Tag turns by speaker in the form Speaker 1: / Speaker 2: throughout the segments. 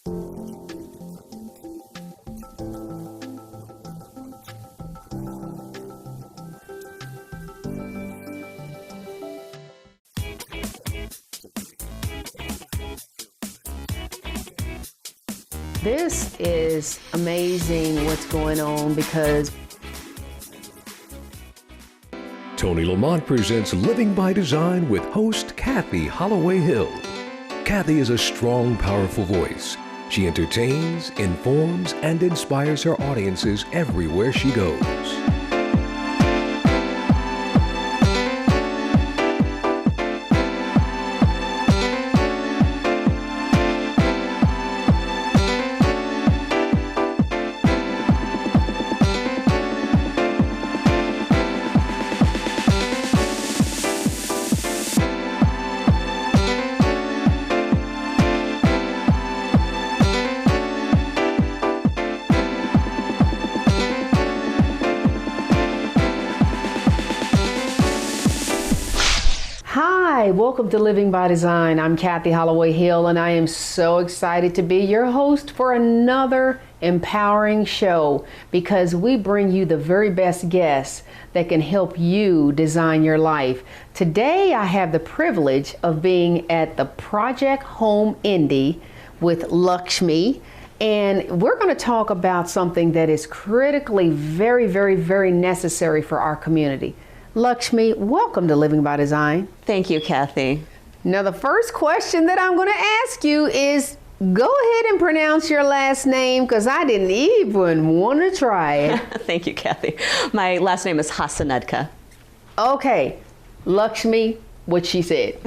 Speaker 1: This is amazing what's going on because
Speaker 2: Tony Lamont presents Living by Design with host Kathy Holloway Hill. Kathy is a strong, powerful voice. She entertains, informs, and inspires her audiences everywhere she goes.
Speaker 1: Hi, welcome to Living by Design. I'm Kathy Holloway Hill, and I am so excited to be your host for another empowering show because we bring you the very best guests that can help you design your life. Today, I have the privilege of being at the Project Home Indy with Lakshmi, and we're going to talk about something that is critically very necessary for our community. Lakshmi, welcome to Living by Design.
Speaker 3: Thank you, Kathy.
Speaker 1: Now, the first question that I'm going to ask you is, go ahead and pronounce your last name because I didn't even want to try it.
Speaker 3: Thank you, Kathy. My last name is Hasanudka.
Speaker 1: Okay, Lakshmi, what she said.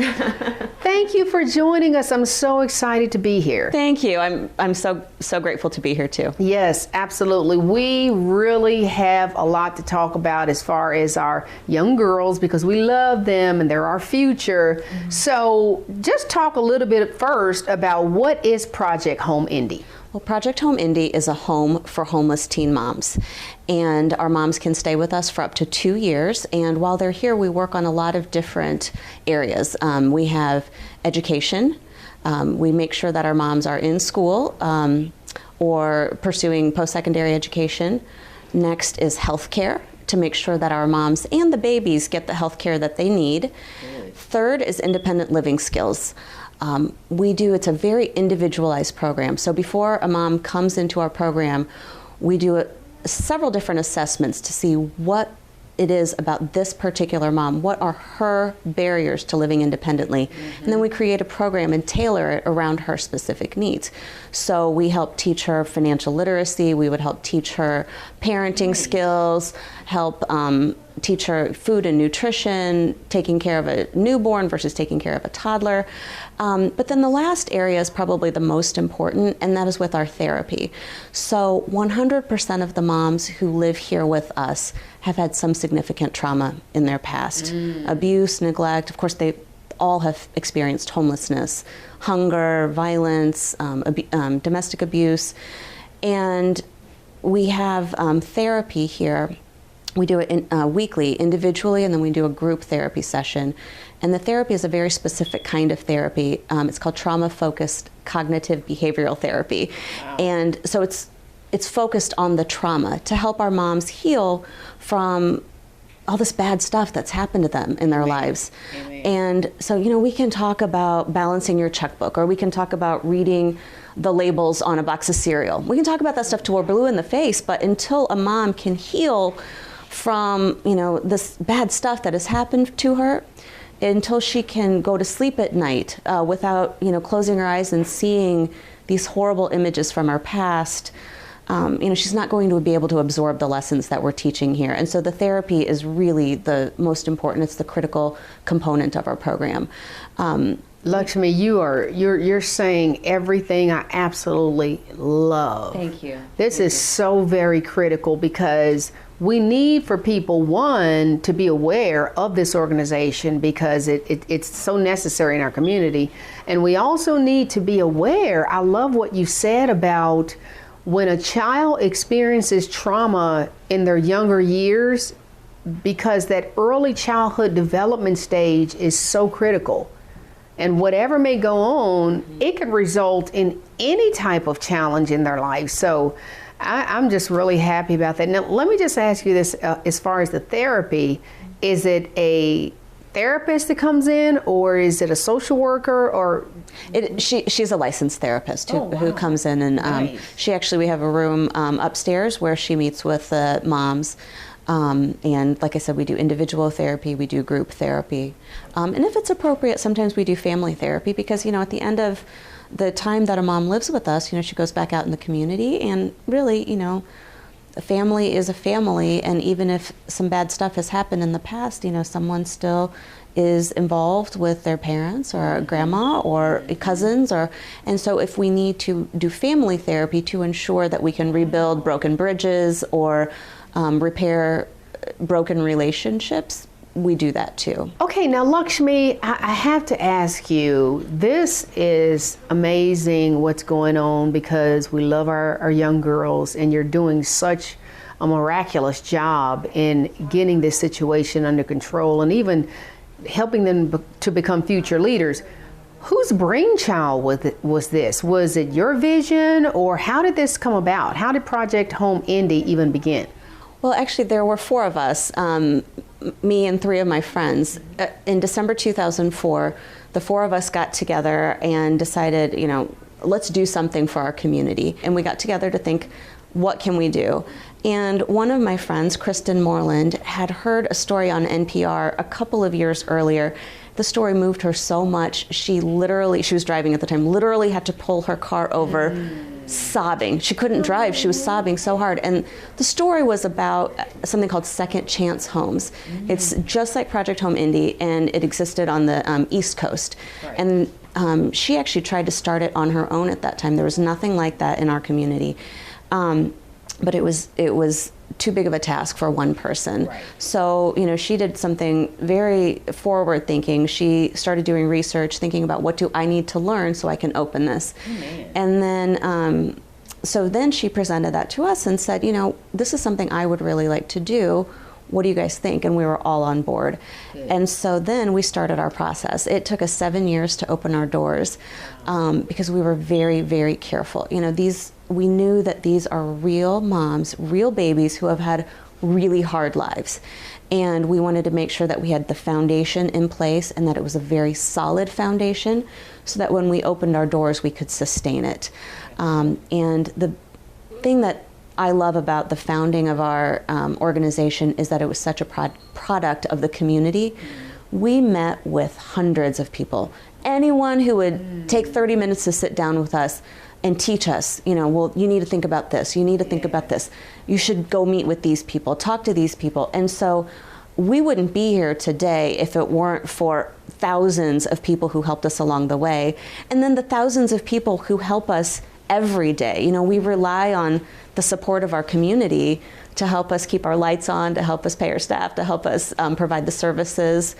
Speaker 1: Thank you for joining us. I'm so excited to be here.
Speaker 3: Thank you. I'm so grateful to be here too.
Speaker 1: Yes, absolutely. We really have a lot to talk about as far as our young girls because we love them and they're our future. Mm-hmm. So just talk a little bit first about what is Project Home Indy.
Speaker 3: Well, Project Home Indy is a home for homeless teen moms, and our moms can stay with us for up to 2 years. And while they're here, we work on a lot of different areas. We have education. We make sure that our moms are in school or pursuing post-secondary education. Next is healthcare, to make sure that our moms and the babies get the healthcare that they need. Really? Third is independent living skills. It's a very individualized program. So before a mom comes into our program, we do several different assessments to see what it is about this particular mom. What are her barriers to living independently? Mm-hmm. And then we create a program and tailor it around her specific needs. So we help teach her financial literacy. We would help teach her parenting skills, help teach her food and nutrition, taking care of a newborn versus taking care of a toddler. But then the last area is probably the most important, and that is with our therapy. So 100% of the moms who live here with us have had some significant trauma in their past. Abuse, neglect, of course they all have experienced homelessness, hunger, violence, domestic abuse. And we have therapy here. We do it weekly, individually, and then we do a group therapy session. And the therapy is a very specific kind of therapy. It's called trauma-focused cognitive behavioral therapy. Wow. And so it's focused on the trauma to help our moms heal from all this bad stuff that's happened to them in their lives. Amen. And so, we can talk about balancing your checkbook, or we can talk about reading the labels on a box of cereal. We can talk about that stuff till we're blue in the face, but until a mom can heal from, this bad stuff that has happened to her, until she can go to sleep at night without, closing her eyes and seeing these horrible images from her past, she's not going to be able to absorb the lessons that we're teaching here. And so the therapy is really the most important. It's the critical component of our program.
Speaker 1: Lakshmi, you're saying everything I absolutely love.
Speaker 3: Thank you.
Speaker 1: This is so very critical because we need for people, one, to be aware of this organization because it's so necessary in our community. And we also need to be aware, I love what you said about when a child experiences trauma in their younger years, because that early childhood development stage is so critical. And whatever may go on, it could result in any type of challenge in their life. So I'm just really happy about that. Now, let me just ask you this, as far as the therapy, is it a therapist that comes in, or is it a social worker, or?
Speaker 3: She's a licensed therapist who comes in, and
Speaker 1: Nice.
Speaker 3: we have a room upstairs where she meets with the moms. And like I said, we do individual therapy, we do group therapy. And if it's appropriate, sometimes we do family therapy, because, at the end of the time that a mom lives with us, she goes back out in the community, and really, a family is a family. And even if some bad stuff has happened in the past, someone still is involved with their parents or grandma or cousins, and so if we need to do family therapy to ensure that we can rebuild broken bridges or repair broken relationships, we do that too.
Speaker 1: Okay, now Lakshmi, I have to ask you, this is amazing what's going on, because we love our young girls, and you're doing such a miraculous job in getting this situation under control and even helping them to become future leaders. Whose brainchild was this? Was it your vision, or how did this come about? How did Project Home Indy even begin?
Speaker 3: Well, actually, there were four of us, me and three of my friends. In December 2004, the four of us got together and decided, let's do something for our community. And we got together to think, what can we do? And one of my friends, Kristen Moreland, had heard a story on NPR a couple of years earlier. The story moved her so much, she was driving at the time, literally had to pull her car over, sobbing. She couldn't drive, she was sobbing so hard. And the story was about something called second chance homes. It's just like Project Home Indy, and it existed on the East Coast. Right. And she actually tried to start it on her own at that time. There was nothing like that in our community. But it was too big of a task for one person. Right. So, she did something very forward thinking. She started doing research, thinking about, what do I need to learn so I can open this? Man. And then, so then she presented that to us and said, this is something I would really like to do. What do you guys think? And we were all on board. Good. And so then we started our process. It took us 7 years to open our doors, because we were very, very careful. We knew that these are real moms, real babies who have had really hard lives. And we wanted to make sure that we had the foundation in place, and that it was a very solid foundation, so that when we opened our doors, we could sustain it. And the thing that I love about the founding of our organization is that it was such a product of the community. We met with hundreds of people. Anyone who would take 30 minutes to sit down with us and teach us, well, you need to think about this, you need to think about this, you should go meet with these people, talk to these people. And so we wouldn't be here today if it weren't for thousands of people who helped us along the way, and then the thousands of people who help us every day. We rely on the support of our community to help us keep our lights on, to help us pay our staff, to help us provide the services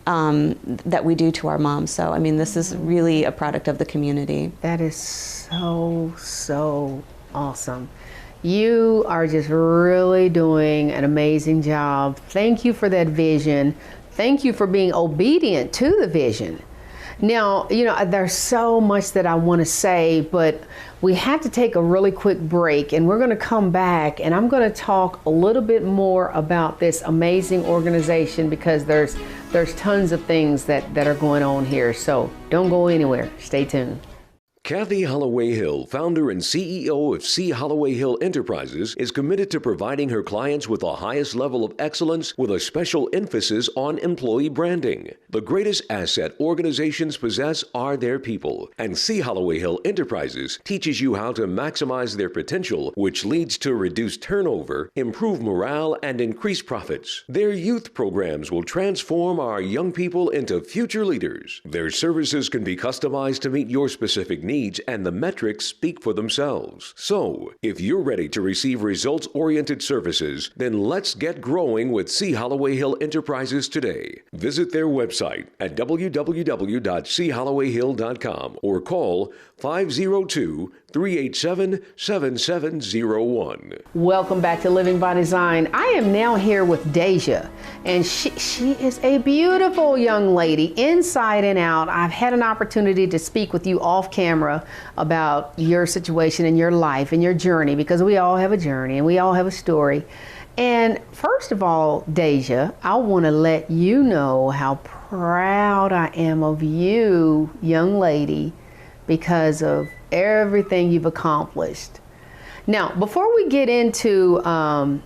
Speaker 3: that we do to our moms. So, this is really a product of the community.
Speaker 1: That is so awesome. You are just really doing an amazing job. Thank you for that vision. Thank you for being obedient to the vision. Now, there's so much that I want to say, but we have to take a really quick break, and we're going to come back, and I'm going to talk a little bit more about this amazing organization, because there's tons of things that are going on here. So don't go anywhere. Stay tuned.
Speaker 2: Kathy Holloway Hill, founder and CEO of C. Holloway Hill Enterprises, is committed to providing her clients with the highest level of excellence, with a special emphasis on employee branding. The greatest asset organizations possess are their people, and C. Holloway Hill Enterprises teaches you how to maximize their potential, which leads to reduced turnover, improve morale, and increase profits. Their youth programs will transform our young people into future leaders. Their services can be customized to meet your specific needs, and the metrics speak for themselves. So, if you're ready to receive results-oriented services, then let's get growing with C. Holloway Hill Enterprises today. Visit their website at www.chollowayhill.com or call 502 387-7701.
Speaker 1: Welcome back to Living by Design. I am now here with Deja, and she is a beautiful young lady, inside and out. I've had an opportunity to speak with you off camera about your situation and your life and your journey, because we all have a journey and we all have a story. And first of all, Deja, I want to let you know how proud I am of you, young lady, because of everything you've accomplished. Now, before we get into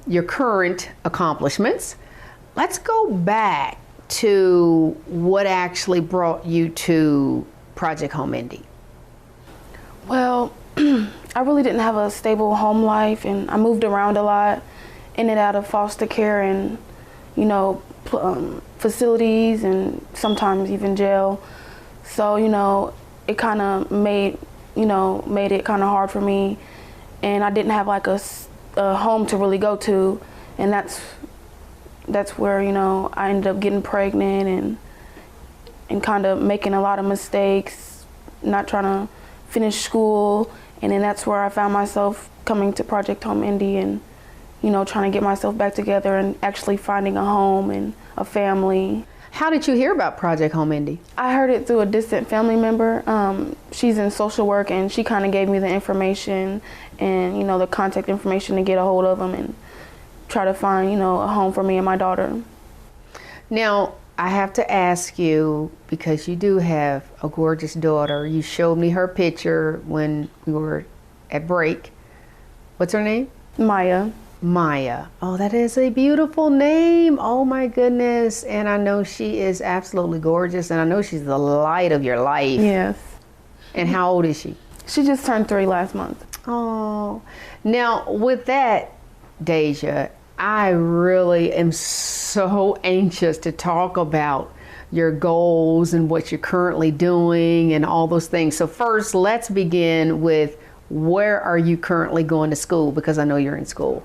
Speaker 1: your current accomplishments, let's go back to what actually brought you to Project Home Indy.
Speaker 4: Well, I really didn't have a stable home life, and I moved around a lot, in and out of foster care and, facilities and sometimes even jail. So, it kind of made it kind of hard for me, and I didn't have like a home to really go to, and that's where I ended up getting pregnant and kind of making a lot of mistakes, not trying to finish school, and then that's where I found myself coming to Project Home Indy and trying to get myself back together and actually finding a home and a family.
Speaker 1: How did you hear about Project Home Indy?
Speaker 4: I heard it through a distant family member. She's in social work, and she kind of gave me the information and, the contact information to get a hold of them and try to find, a home for me and my daughter.
Speaker 1: Now, I have to ask you, because you do have a gorgeous daughter. You showed me her picture when we were at break. What's her name?
Speaker 4: Maya.
Speaker 1: Maya. Oh, that is a beautiful name. Oh my goodness. And I know she is absolutely gorgeous, and I know she's the light of your life.
Speaker 4: Yes.
Speaker 1: And how old is she?
Speaker 4: She just turned 3 last month.
Speaker 1: Oh. Now, with that, Deja, I really am so anxious to talk about your goals and what you're currently doing and all those things. So first, let's begin with, where are you currently going to school? Because I know you're in school.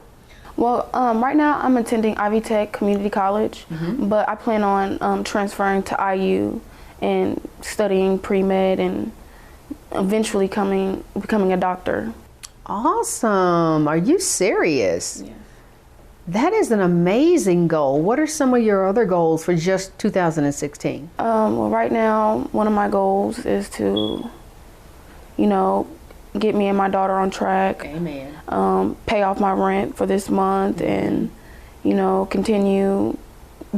Speaker 4: Well, right now I'm attending Ivy Tech Community College, but I plan on transferring to IU and studying pre-med and eventually becoming a doctor.
Speaker 1: Awesome. Are you serious?
Speaker 4: Yes.
Speaker 1: That is an amazing goal. What are some of your other goals for just 2016?
Speaker 4: Well, right now, one of my goals is to, get me and my daughter on track.
Speaker 1: Amen.
Speaker 4: Pay off my rent for this month and, continue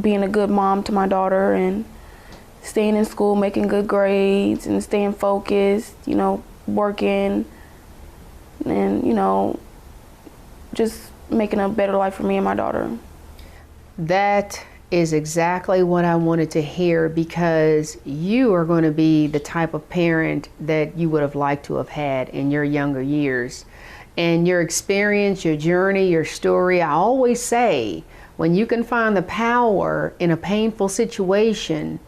Speaker 4: being a good mom to my daughter and staying in school, making good grades and staying focused, working and, just making a better life for me and my daughter.
Speaker 1: That is exactly what I wanted to hear, because you are going to be the type of parent that you would have liked to have had in your younger years. And your experience, your journey, your story, I always say, when you can find the power in a painful situation,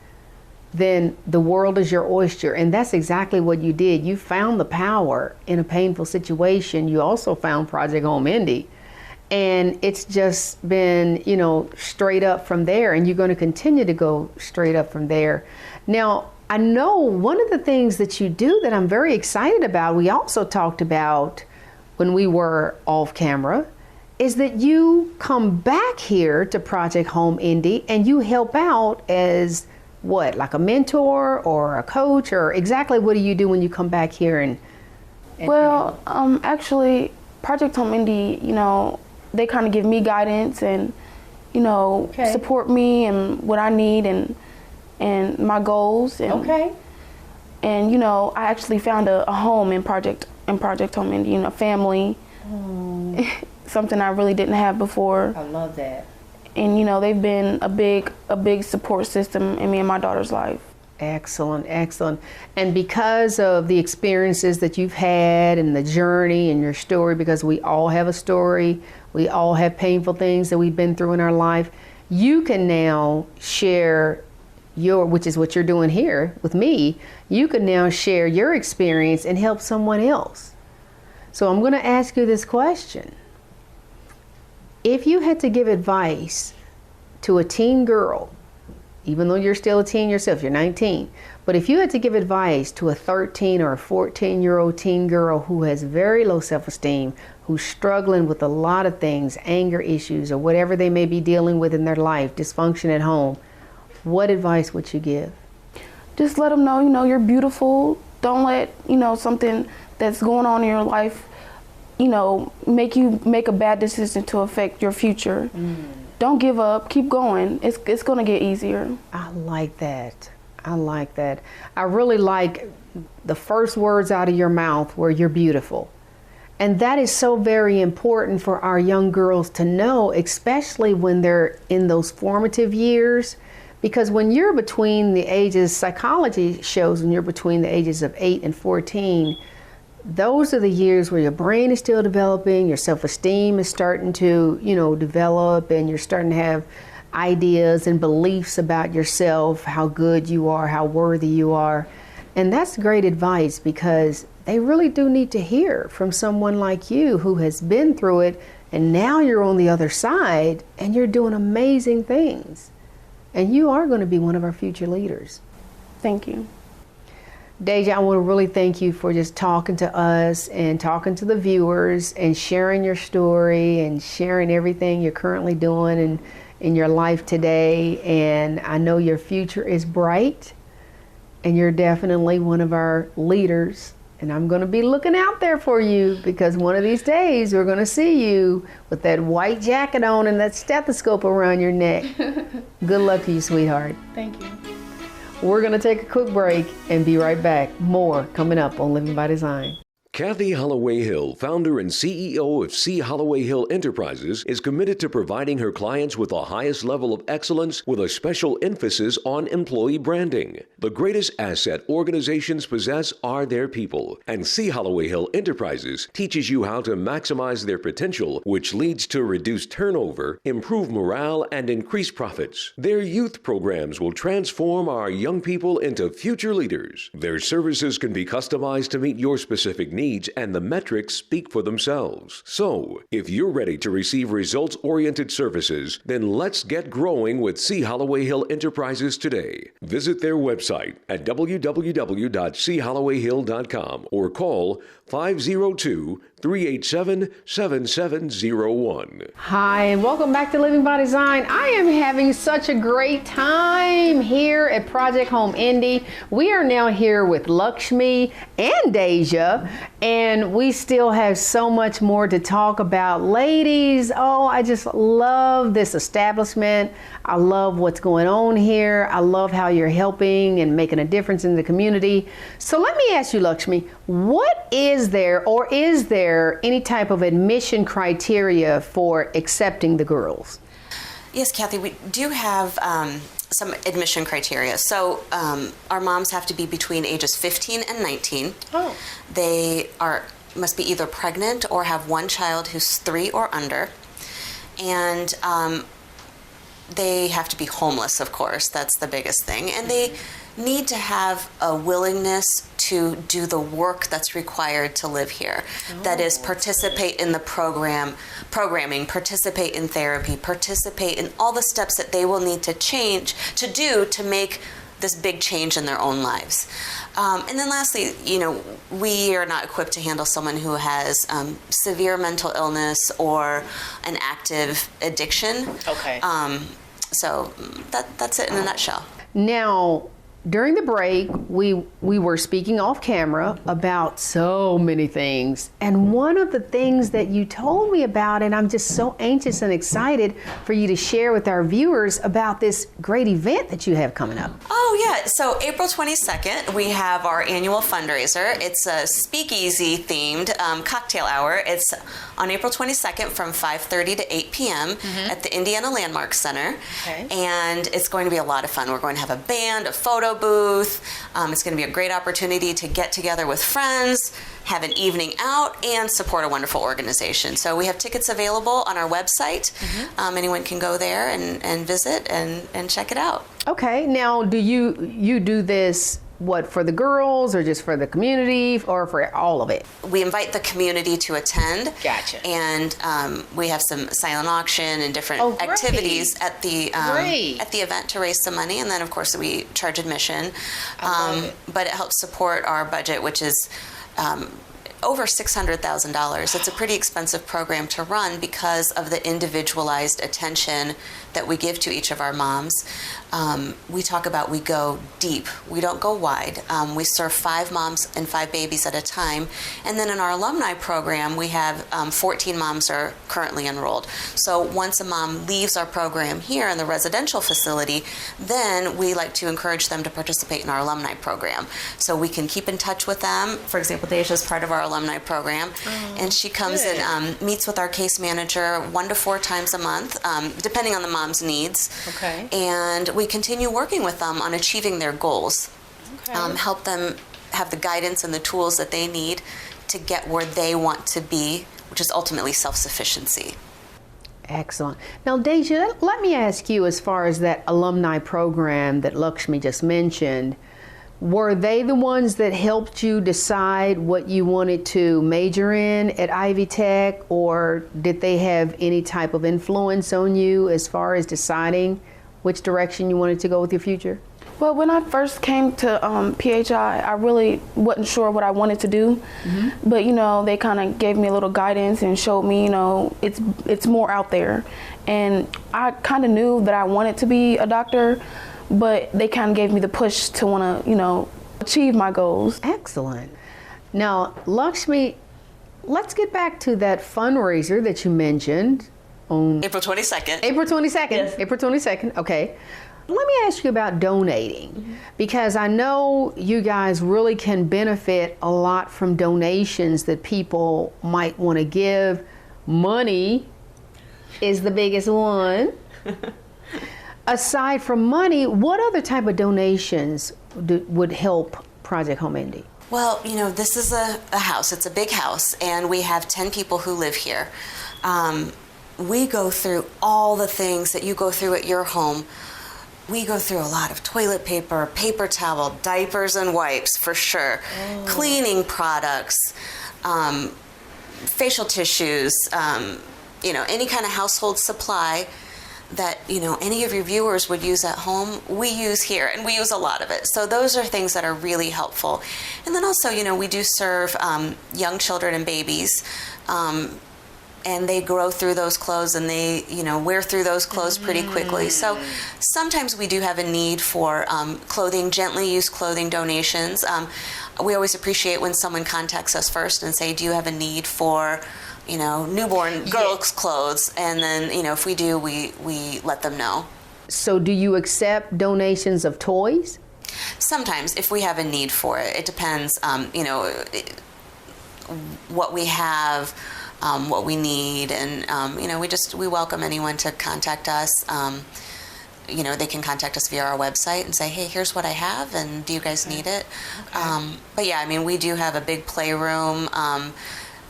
Speaker 1: then the world is your oyster. And that's exactly what you did. You found the power in a painful situation. You also found Project Home Indy. And it's just been, straight up from there. And you're going to continue to go straight up from there. Now, I know one of the things that you do that I'm very excited about, we also talked about when we were off camera, is that you come back here to Project Home Indy and you help out as what, like a mentor or a coach, or exactly what do you do when you come back here? And
Speaker 4: Well, actually, Project Home Indy, they kind of give me guidance and, support me and what I need and my goals. And, And, I actually found a home in Project Home Indy, a family, something I really didn't have before.
Speaker 1: I love that.
Speaker 4: And, they've been a big support system in me and my daughter's life.
Speaker 1: Excellent, excellent. And because of the experiences that you've had and the journey and your story, because we all have a story, we all have painful things that we've been through in our life, you can now share which is what you're doing here with me, you can now share your experience and help someone else. So I'm going to ask you this question. If you had to give advice to a teen girl even though you're still a teen yourself, you're 19. But if you had to give advice to a 13 or a 14-year-old teen girl who has very low self-esteem, who's struggling with a lot of things, anger issues, or whatever they may be dealing with in their life, dysfunction at home, what advice would you give?
Speaker 4: Just let them know, you're beautiful. Don't let, something that's going on in your life, make you make a bad decision to affect your future. Don't give up. Keep going. It's going to get easier.
Speaker 1: I like that. I really like the first words out of your mouth were "you're beautiful." And that is so very important for our young girls to know, especially when they're in those formative years. Because when you're between the ages, psychology shows when you're between the ages of 8 and 14, those are the years where your brain is still developing, your self-esteem is starting to, develop, and you're starting to have ideas and beliefs about yourself, how good you are, how worthy you are. And that's great advice, because they really do need to hear from someone like you who has been through it, and now you're on the other side and you're doing amazing things. And you are going to be one of our future leaders.
Speaker 4: Thank you.
Speaker 1: Deja, I want to really thank you for just talking to us and talking to the viewers and sharing your story and sharing everything you're currently doing in your life today. And I know your future is bright, and you're definitely one of our leaders. And I'm going to be looking out there for you, because one of these days we're going to see you with that white jacket on and that stethoscope around your neck. Good luck to you, sweetheart.
Speaker 4: Thank you.
Speaker 1: We're going to take a quick break and be right back. More coming up on Living by Design.
Speaker 2: Kathy Holloway Hill, founder and CEO of C. Holloway Hill Enterprises, is committed to providing her clients with the highest level of excellence, with a special emphasis on employee branding. The greatest asset organizations possess are their people, and C. Holloway Hill Enterprises teaches you how to maximize their potential, which leads to reduced turnover, improved morale, and increased profits. Their youth programs will transform our young people into future leaders. Their services can be customized to meet your specific needs, and the metrics speak for themselves. So, if you're ready to receive results-oriented services, then let's get growing with C. Holloway Hill Enterprises today. Visit their website at www.chollowayhill.com or call 502-387-7701.
Speaker 1: Hi, and welcome back to Living by Design. I am having such a great time here at Project Home Indy. We are now here with Lakshmi and Deja, and we still have so much more to talk about. Ladies, I just love this establishment. I love what's going on here. I love how you're helping and making a difference in the community. So let me ask you, Lakshmi, what is there, or is there any type of admission criteria for accepting the girls?
Speaker 3: Yes, Kathy, we do have some admission criteria. So our moms have to be between ages 15 and 19.
Speaker 1: Oh.
Speaker 3: They must be either pregnant or have one child who's 3 or under. And they have to be homeless, of course. That's the biggest thing. And they need to have a willingness to do the work that's required to live here. That is, participate in the programming, participate in therapy, participate in all the steps that they will need to do to make this big change in their own lives. And then lastly, we are not equipped to handle someone who has severe mental illness or an active addiction.
Speaker 1: Okay.
Speaker 3: So that's it in a nutshell.
Speaker 1: Now, during the break, we were speaking off camera about so many things. And one of the things that you told me about, and I'm just so anxious and excited for you to share with our viewers about this great event that you have coming up.
Speaker 3: Oh, yeah. So April 22nd, we have our annual fundraiser. It's a speakeasy themed cocktail hour. It's on April 22nd from 5:30 to 8 p.m. at the Indiana Landmark Center.
Speaker 1: Okay.
Speaker 3: And it's going to be a lot of fun. We're going to have a band, a photo booth. It's going to be a great opportunity to get together with friends, have an evening out, and support a wonderful organization. So we have tickets available on our website. Anyone can go there and visit and check it out.
Speaker 1: Okay. Now, do you do this what, for the girls or just for the community or for all of it?
Speaker 3: We invite the community to attend.
Speaker 1: Gotcha.
Speaker 3: And we have some silent auction and different
Speaker 1: Oh, great.
Speaker 3: activities at the
Speaker 1: Great.
Speaker 3: event to raise some money, and then of course we charge admission.
Speaker 1: I love it.
Speaker 3: But it helps support our budget, which is over $600,000. It's a pretty expensive program to run because of the individualized attention that we give to each of our moms. We talk about we go deep. We don't go wide. We serve 5 moms and 5 babies at a time. And then in our alumni program, we have 14 moms are currently enrolled. So once a mom leaves our program here in the residential facility, then we like to encourage them to participate in our alumni program. So we can keep in touch with them. For example, Deja is part of our alumni program, and she comes
Speaker 1: good.
Speaker 3: and meets with our case manager 1 to 4 times a month, depending on the mom's needs.
Speaker 1: Okay.
Speaker 3: And we continue working with them on achieving their goals.
Speaker 1: Okay.
Speaker 3: Help them have the guidance and the tools that they need to get where they want to be, which is ultimately self-sufficiency.
Speaker 1: Excellent. Now, Deja, let me ask you, as far as that alumni program that Lakshmi just mentioned, were they the ones that helped you decide what you wanted to major in at Ivy Tech, or did they have any type of influence on you as far as deciding which direction you wanted to go with your future?
Speaker 4: Well, when I first came to PHI, I really wasn't sure what I wanted to do, but they kind of gave me a little guidance and showed me, it's more out there, and I kind of knew that I wanted to be a doctor, but they kind of gave me the push to want to, achieve my goals.
Speaker 1: Excellent. Now, Lakshmi, let's get back to that fundraiser that you mentioned on
Speaker 3: April 22nd.
Speaker 1: April 22nd.
Speaker 3: Yes.
Speaker 1: April 22nd. Okay. Let me ask you about donating, because I know you guys really can benefit a lot from donations that people might want to give. Money is the biggest one. Aside from money, what other type of donations would help Project Home Indy?
Speaker 3: Well, this is a house. It's a big house, and we have 10 people who live here. We go through all the things that you go through at your home. We go through a lot of toilet paper, paper towel, diapers and wipes for sure, cleaning products, facial tissues, any kind of household supply that any of your viewers would use at home, we use here, and we use a lot of it. So those are things that are really helpful. And then also, we do serve young children and babies, and they grow through those clothes, and they wear through those clothes pretty quickly. So sometimes we do have a need for clothing, gently used clothing donations. We always appreciate when someone contacts us first and say, do you have a need for newborn girls' clothes, and then, if we do, we let them know.
Speaker 1: So do you accept donations of toys?
Speaker 3: Sometimes, if we have a need for it. It depends, what we have, what we need, and, we welcome anyone to contact us. They can contact us via our website and say, hey, here's what I have, and do you guys need it? Okay. But yeah, we do have a big playroom.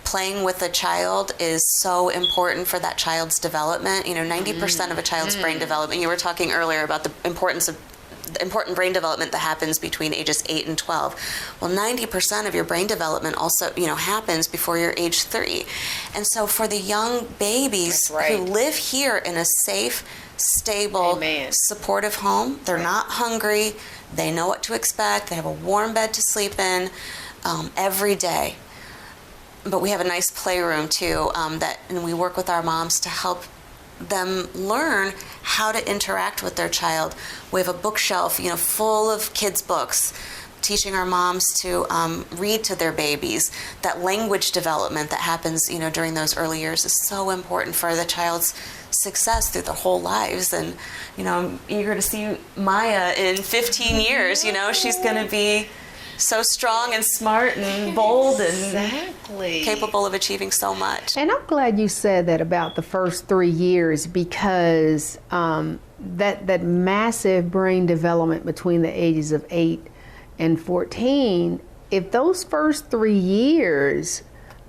Speaker 3: Playing with a child is so important for that child's development. 90% of a child's brain development. You were talking earlier about the important brain development that happens between ages 8 and 12. Well, 90% of your brain development also, happens before you're age 3. And so for the young babies who live here in a safe, stable, supportive home, they're not hungry, they know what to expect, they have a warm bed to sleep in every day. But we have a nice playroom too, and we work with our moms to help them learn how to interact with their child. We have a bookshelf, full of kids' books, teaching our moms to read to their babies. That language development that happens, during those early years is so important for the child's success through their whole lives. And, I'm eager to see Maya in 15 years. She's going to be so strong and smart and bold and capable of achieving so much.
Speaker 1: And I'm glad you said that about the first 3 years, because that massive brain development between the ages of 8 and 14, if those first 3 years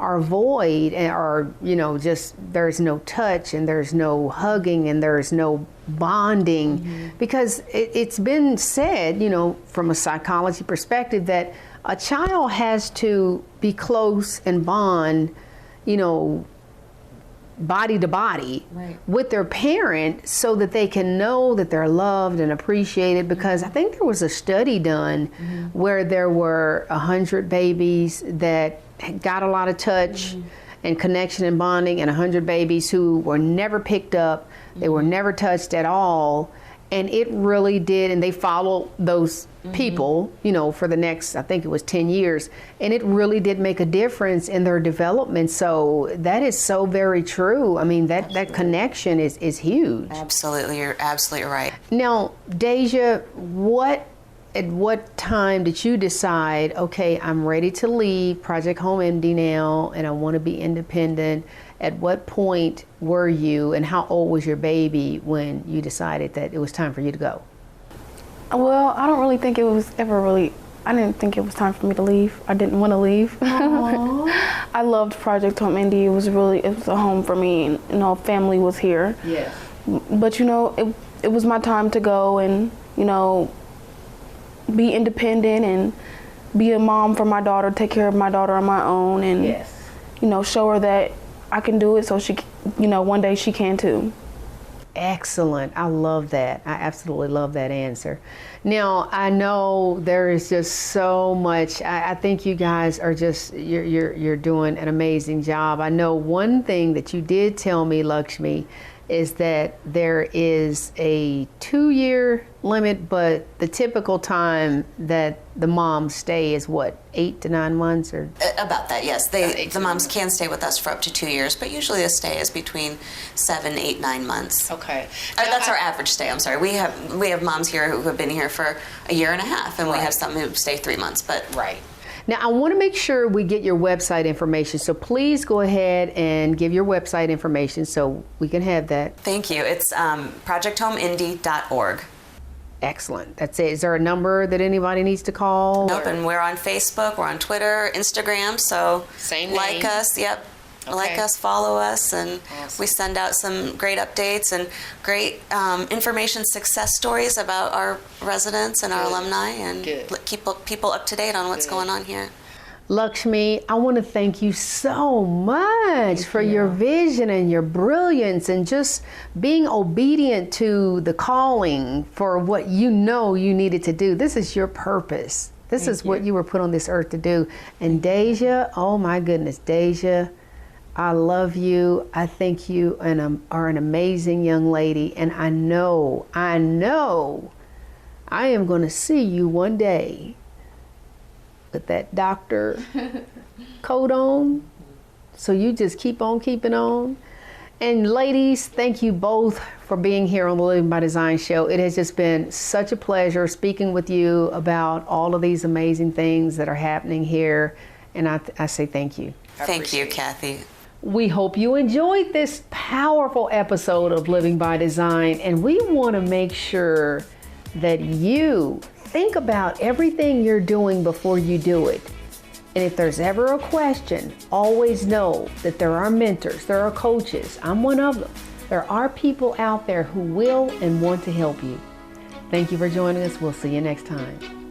Speaker 1: are void, or just there's no touch and there's no hugging and there's no bonding, because it's been said, from a psychology perspective, that a child has to be close and bond, body to body with their parent, so that they can know that they're loved and appreciated. Because I think there was a study done where there were 100 babies that got a lot of touch and connection and bonding, and 100 babies who were never picked up. They were never touched at all. And it really did, and they followed those people, for the next, I think it was 10 years, and it really did make a difference in their development. So that is so very true. I mean, that connection is huge.
Speaker 3: Absolutely, you're absolutely right.
Speaker 1: Now, Deja, at what time did you decide, okay, I'm ready to leave Project Home Indy now, and I want to be independent? At what point were you, and how old was your baby when you decided that it was time for you to go?
Speaker 4: Well, I don't really think it was I didn't think it was time for me to leave. I didn't want to leave. I loved Project Home Indy. It was a home for me, and family was here.
Speaker 1: Yes.
Speaker 4: But it was my time to go and be independent and be a mom for my daughter, take care of my daughter on my own, and show her that I can do it, so she, one day she can too.
Speaker 1: Excellent. I love that. I absolutely love that answer. Now, I know there is just so much. I think you guys are just, you're doing an amazing job. I know one thing that you did tell me, Lakshmi, is that there is a 2-year limit, but the typical time that the moms stay is what, 8 to 9 months, or
Speaker 3: about that? Yes, the moms can stay with us for up to 2 years, but usually the stay is between 7, 8, 9 months.
Speaker 1: Okay,
Speaker 3: that's our average stay. I'm sorry. We have moms here who have been here for a year and a half, and we have some who stay 3 months. But
Speaker 1: Now, I want to make sure we get your website information, so please go ahead and give your website information so we can have that.
Speaker 3: Thank you. It's projecthomeindy.org.
Speaker 1: Excellent. That's it. Is there a number that anybody needs to call?
Speaker 3: Nope, and we're on Facebook, we're on Twitter, Instagram, so
Speaker 1: same
Speaker 3: like
Speaker 1: name.
Speaker 3: Us, yep.
Speaker 1: Okay.
Speaker 3: Like us, follow us, and
Speaker 1: awesome.
Speaker 3: We send out some great updates and great information success stories about our residents and our alumni, and keep people up to date on what's going on here.
Speaker 1: Lakshmi, I want to thank you so much for your vision and your brilliance, and just being obedient to the calling for what you needed to do. This is your purpose. This is what you were put on this earth to do. And Deja, oh my goodness, Deja, I love you. I think you are an amazing young lady, and I know I am going to see you one day with that doctor coat on. So you just keep on keeping on. And ladies, thank you both for being here on the Living by Design show. It has just been such a pleasure speaking with you about all of these amazing things that are happening here. And I say thank you.
Speaker 3: Thank you, Kathy.
Speaker 1: We hope you enjoyed this powerful episode of Living by Design, and we want to make sure that you think about everything you're doing before you do it. And if there's ever a question, always know that there are mentors, there are coaches. I'm one of them. There are people out there who will and want to help you. Thank you for joining us. We'll see you next time.